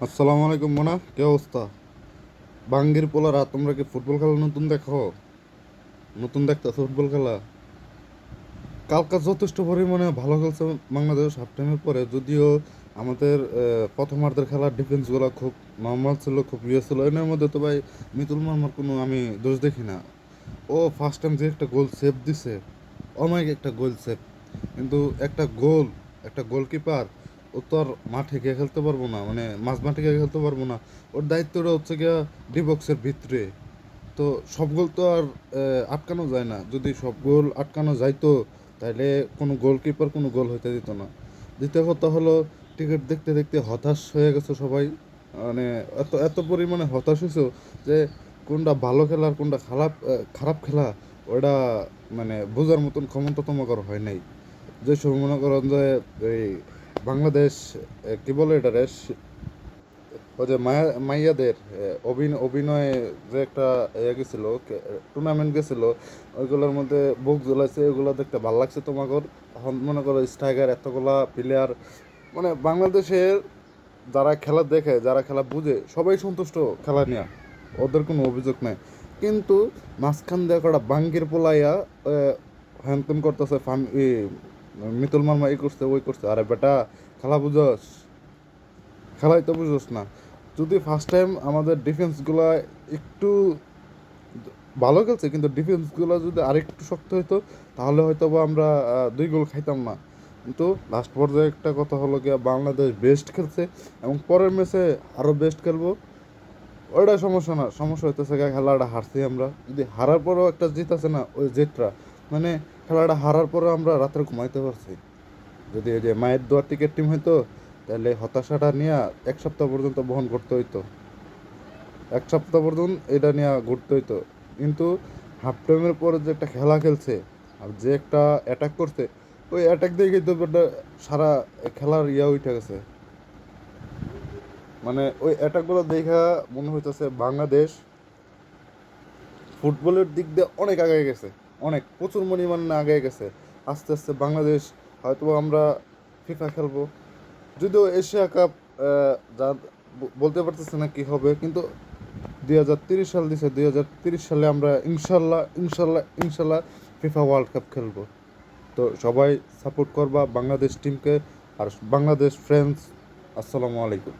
আসসালামু আলাইকুম মোনা, কি অবস্থা? বাঙ্গির পোলারা, তোমরা কি ফুটবল খেলা নতুন দেখো? নতুন দেখতেছো ফুটবল খেলা? কালকা যথেষ্ট পরিমাণে ভালো খেলছে বাংলাদেশ হাফ টাইমের পরে, যদিও আমাদের প্রথমার্ধের খেলার ডিফেন্সগুলো খুব নর্মাল ছিল, খুব ইয়ে ছিল। এর মধ্যে তো ভাই মিতুল মার্মার কোনো আমি দোষ দেখি না। ও ফার্স্ট টাইম যে একটা গোল সেভ দিছে, অনেক একটা গোল সেভ, কিন্তু একটা গোলকিপার, ও তো আর মাঠে গিয়ে খেলতে পারবো না, মানে মাঝ মাঠে গিয়ে খেলতে পারবো না। ওর দায়িত্বটা হচ্ছে গিয়া ডি বক্সের ভিতরে। তো সব গোল তো আর আটকানো যায় না। যদি সব গোল আটকানো যাইতো, তাহলে কোনো গোলকিপার কোনো গোল হইতে দিত না। দ্বিতীয় কথা হলো, ক্রিকেট দেখতে দেখতে হতাশ হয়ে গেছে সবাই। মানে এত এত পরিমাণে হতাশ হয়েছে যে কোনটা ভালো খেলা আর কোনটা খারাপ খেলা, ওটা মানে বোঝার মতন ক্ষমতা তোমার হয় নাই। যে সব মনে করেন যে এই বাংলাদেশ কি বলে এটা রে, ওই যে মাইয়াদের অভিনয়ে যে একটা ইয়ে গেছিল, টুর্নামেন্ট গেছিল, ওইগুলোর মধ্যে বুক জ্বলাইছে, ওইগুলো দেখতে ভালো লাগছে তোমাকে। এখন মনে করো স্ট্রাইকার এতগুলা প্লেয়ার, মানে বাংলাদেশের যারা খেলা দেখে, যারা খেলা বুঝে, সবাই সন্তুষ্ট খেলা নিয়ে, ওদের কোনো অভিযোগ নাই। কিন্তু মাঝখান দিয়ে কটা বাঙ্গির পোলাইয়া হ্যানত্যান করতেছে, মিতুল মার্মা এই করছে ওই করছে। আরে বেটা, খেলা বুঝস? খেলাই তো বুঝোস না। যদি ফার্স্ট টাইম আমাদের ডিফেন্সগুলো একটু ভালো খেলছে, কিন্তু ডিফেন্সগুলো যদি আরেকটু শক্ত হতো, তাহলে হয়তো বা আমরা 2 গোল খাইতাম না। কিন্তু লাস্ট পর্যায়ে একটা কথা হলো গিয়া, বাংলাদেশ বেস্ট খেলছে এবং পরের ম্যাচে আরও বেস্ট খেলবো। ওইটা সমস্যা না, সমস্যা হইতেছে গিয়া খেলাটা হারছি আমরা। যদি হারার পরেও একটা জিত আছে না, ওই জেদটা, মানে খেলাটা হারার পরেও আমরা রাত্রে ঘুমাইতে পারছি। যদি এই যে মায়ের দোয়ার টিকেট টিম হইতো, তাহলে হতাশাটা নিয়ে 1 সপ্তাহ পর্যন্ত বহন করতে হইতো। 1 সপ্তাহ পর্যন্ত এটা নিয়ে ঘুরতে হইতো। কিন্তু হাফ টাইমের পরে যে একটা খেলা খেলছে আর যে একটা অ্যাটাক করছে, ওই অ্যাটাক দিয়ে কিন্তু সারা খেলার ইয়া উঠে গেছে। মানে ওই অ্যাটাকগুলো দেখা মনে হইতেছে বাংলাদেশ ফুটবলের দিক দিয়ে অনেক আগে গেছে, অনেক প্রচুর পরিমাণে আগে গেছে। আস্তে আস্তে বাংলাদেশ হয়তো আমরা ফিফা খেলবো, যদিও এশিয়া কাপ যা বলতে পারতেছে না কি হবে। কিন্তু 2030 সাল দিছে, 2030 সালে আমরা ইনশাল্লাহ ইনশাল্লাহ ইনশাল্লাহ ফিফা ওয়ার্ল্ড কাপ খেলবো। তো সবাই সাপোর্ট করবা বাংলাদেশ টিমকে। আর বাংলাদেশ ফ্রেন্ডস, আসসালামু আলাইকুম।